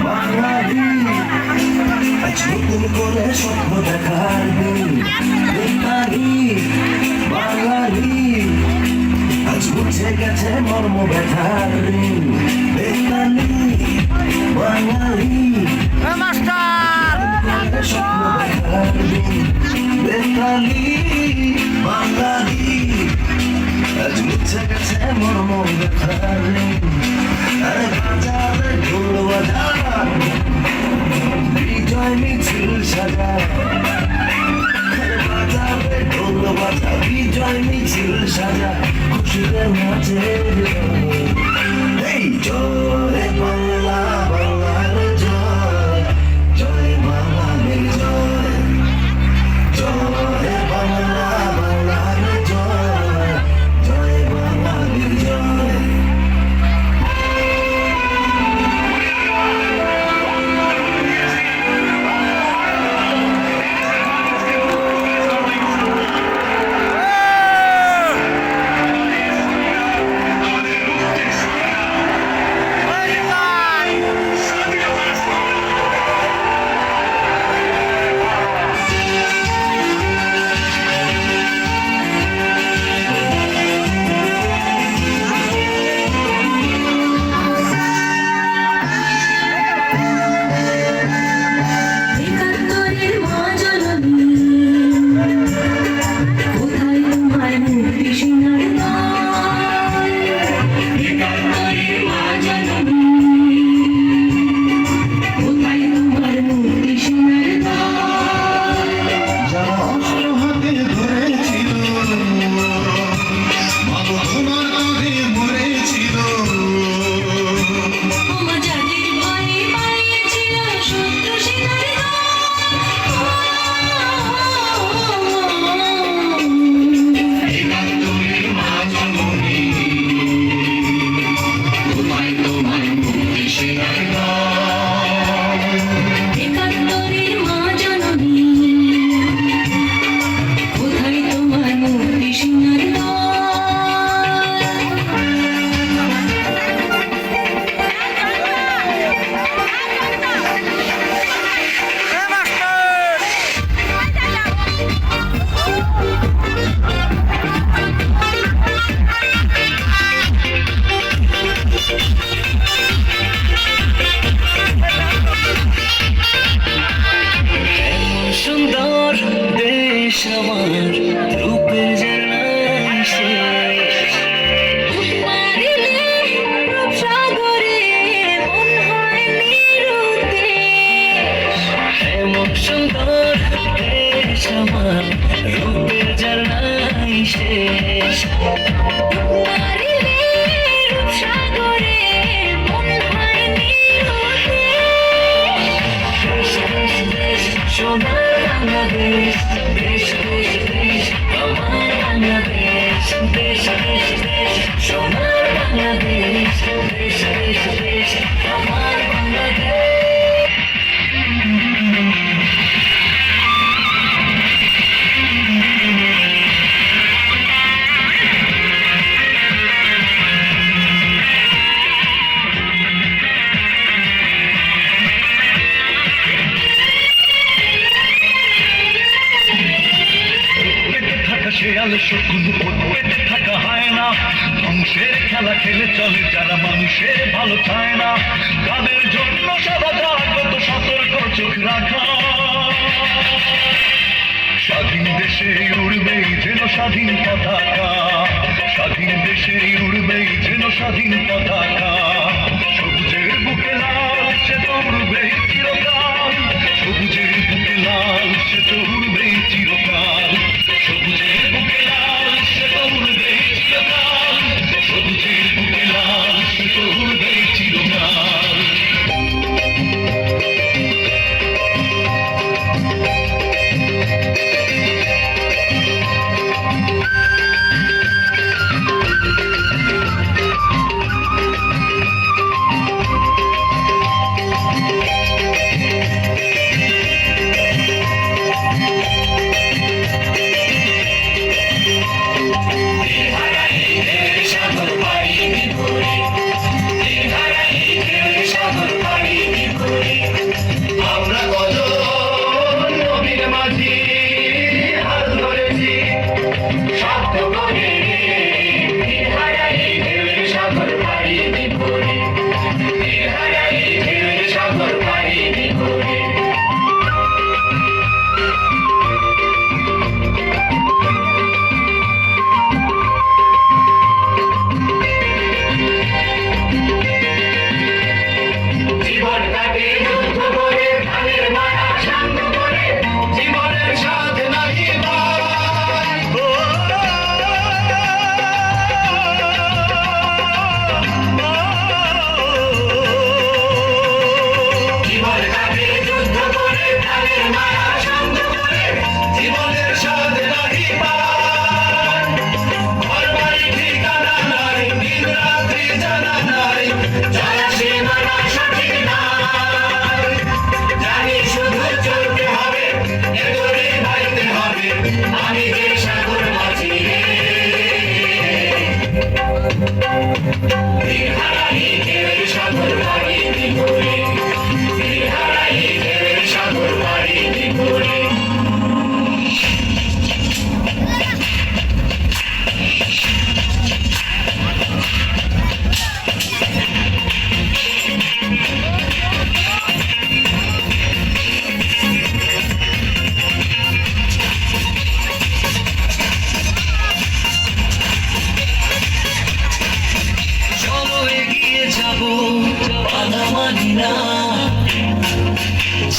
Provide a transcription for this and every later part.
বাঙালি আজ নতুন করে স্বপ্ন দেখার দিন বেতালি বাঙালি আজ মুছে গেছে মর্ম ব্যথার ঋণ বেতালি বাঙালি স্বপ্ন দেখার দিন বেতালি বাঙালি আজ মুছে গেছে মর্ম ব্যথার ঋণ আরে বাজারে ঢোল বাজার বিজয় মিছিল সাজা বাজারে ঢোল বাজা বিজয় মিছিল সাজা খুশিতে নাচে এই জয় বাংলা বাংলার জয় জয় বাঙালির জয় জয় বাংলা বাংলার জয় জয় বাঙালির জয় ধ্বংসের খেলা খেলে চলে যারা মানুষের ভালো চায় না তাদের জন্য সদা জাগ্রত সতর্ক চোখ রাখা স্বাধীন দেশে উড়বেই যেন স্বাধীন পতাকা স্বাধীন দেশে উড়বেই যেন স্বাধীন পতাকা সবুজের বুকে লাল সে তো উড়বেই চিরকাল সবুজের বুকে লাল সে তো উড়বেই চিরকাল সবুজের বুকে লাল সে তো উড়বেই চিরকাল সবুজের বুকে লাল সে তো উড়বেই চিরকাল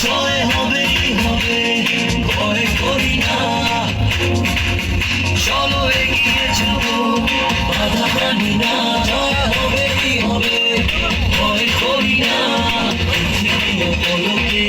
জয় হবেই হবে, ভয় করি না। চলো এগিয়ে চলো, বাধা মানি না। জয় হবেই হবে, ভয় করি না। পৃথিবী পলকে